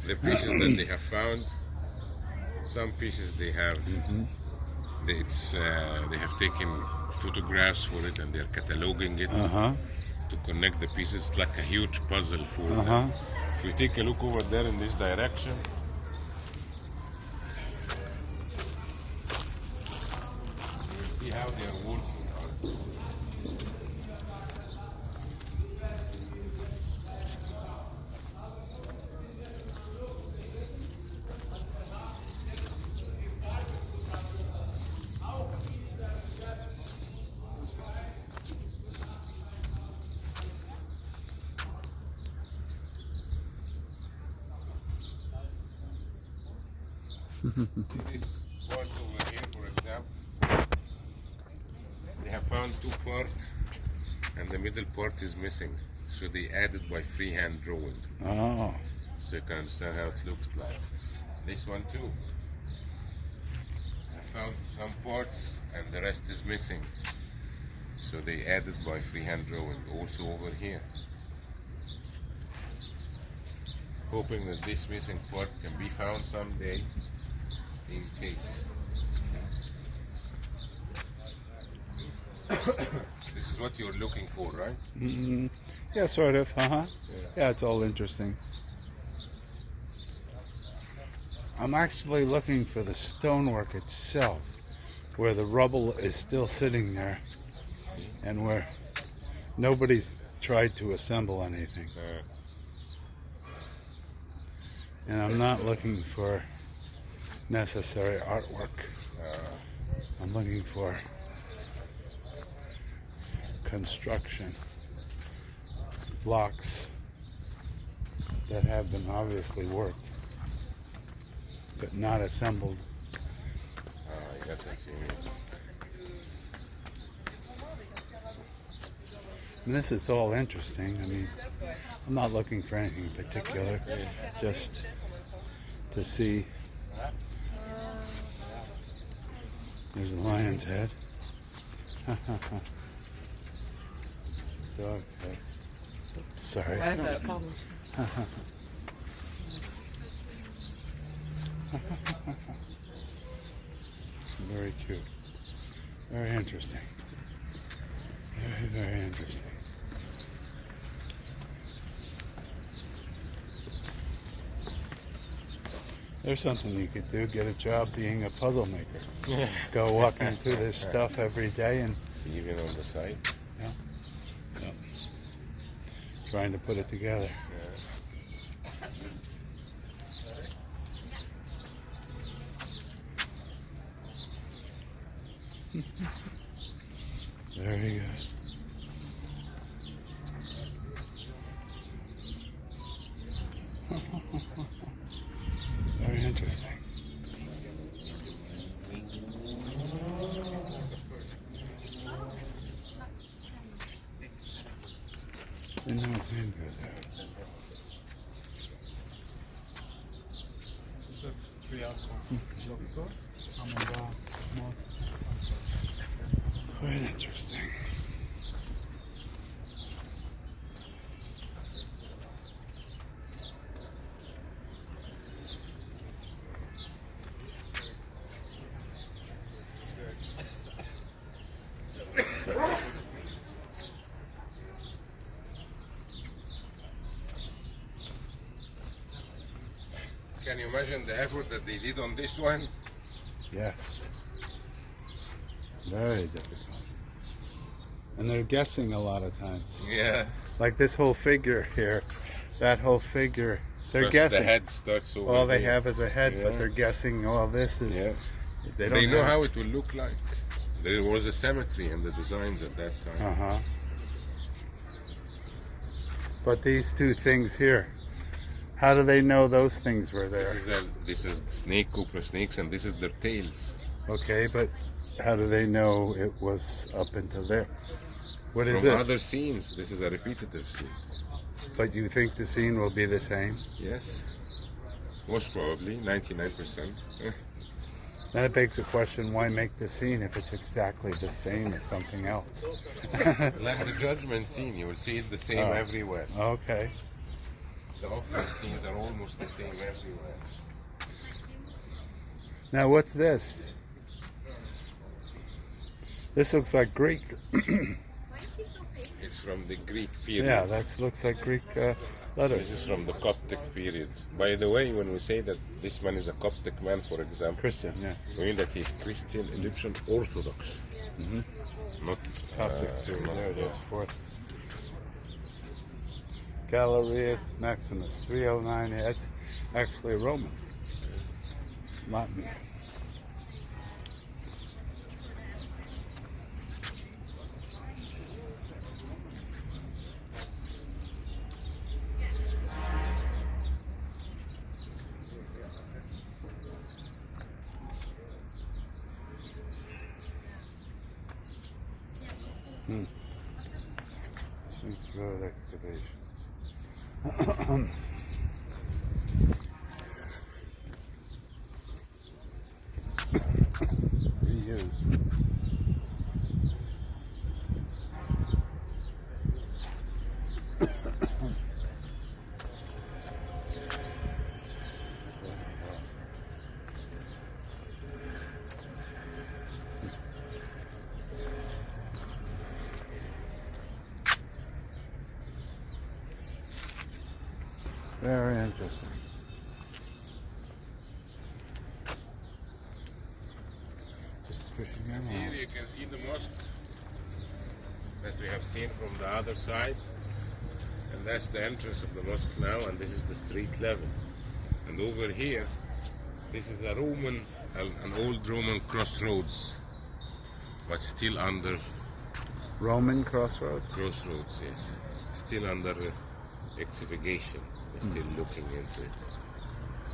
the pieces that they have found, some pieces they have, they have taken photographs for it and they're cataloging it to connect the pieces. It's like a huge puzzle for them. If we take a look over there in this direction, see how they are working on it. See this part over here, for example. They have found two parts, and the middle part is missing. So they added by freehand drawing. Oh. So you can understand how it looks like. This one too. I found some parts, and the rest is missing. So they added by freehand drawing. Also over here. Hoping that this missing part can be found someday. In case. This is what you're looking for, right? Yeah, sort of. Yeah, it's all interesting. I'm actually looking for the stonework itself, where the rubble is still sitting there, and where nobody's tried to assemble anything. And I'm not looking for necessary artwork. I'm looking for construction blocks that have been obviously worked but not assembled. Yes, I see. And this is all interesting. I mean, I'm not looking for anything in particular, just to see. There's the lion's head. Dog's head. Oops, sorry. Very cute. Very interesting. Very, very interesting. There's something you could do. Get a job being a puzzle maker. Go walking through this stuff every day and see, even on the side. Yeah. Yeah. Trying to put it together. Very good. Very interesting. Didn't know his name goes out. This is 3 hours of Luxor. Quite interesting. Can you imagine the effort that they did on this one? Yes. Very difficult. And they're guessing a lot of times. Yeah. Like this whole figure here, that whole figure, they're guessing. The head starts over. All they here. have is a head, but they're guessing all this is. Yeah. They know how it will look like. There was a symmetry in the designs at that time. But these two things here, how do they know those things were there? This is snake, cobra snakes, and this is their tails. Okay, but how do they know it was up until there? What is From this? other scenes, this is a repetitive scene. But you think the scene will be the same? Yes. Most probably, 99%. Then it begs the question, why make the scene if it's exactly the same as something else? Like the judgment scene, you will see it the same everywhere. Okay. The offering scenes are almost the same everywhere. Now, what's this? This looks like Greek. It's from the Greek period. Yeah, that looks like Greek This letters. is from the Coptic period. By the way, when we say that this man is a Coptic man, for example, Christian, yeah. we mean that he's Christian, Egyptian, Orthodox. Not Coptic too. not- There it is, fourth. Galerius Maximus, 309. That's actually Roman. Latin. Sphinx Road excavations. Reuse. Very interesting. Just pushing them Here on. you can see the mosque that we have seen from the other side. And that's the entrance of the mosque now, and this is the street level. And over here, this is a Roman, an old Roman crossroads, but still under Roman crossroads. crossroads, yes. Still under excavation. They're still looking into it.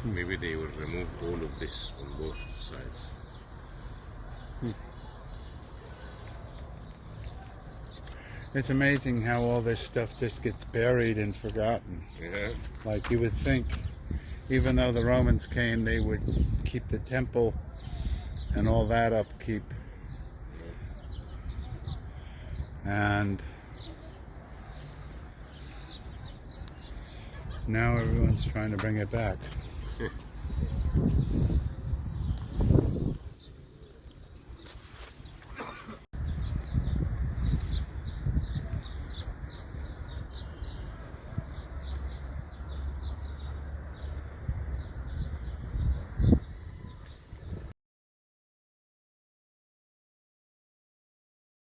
Maybe they will remove all of this on both sides. It's amazing how all this stuff just gets buried and forgotten. Yeah. Like you would think, even though the Romans came, they would keep the temple and all that upkeep. And now everyone's trying to bring it back.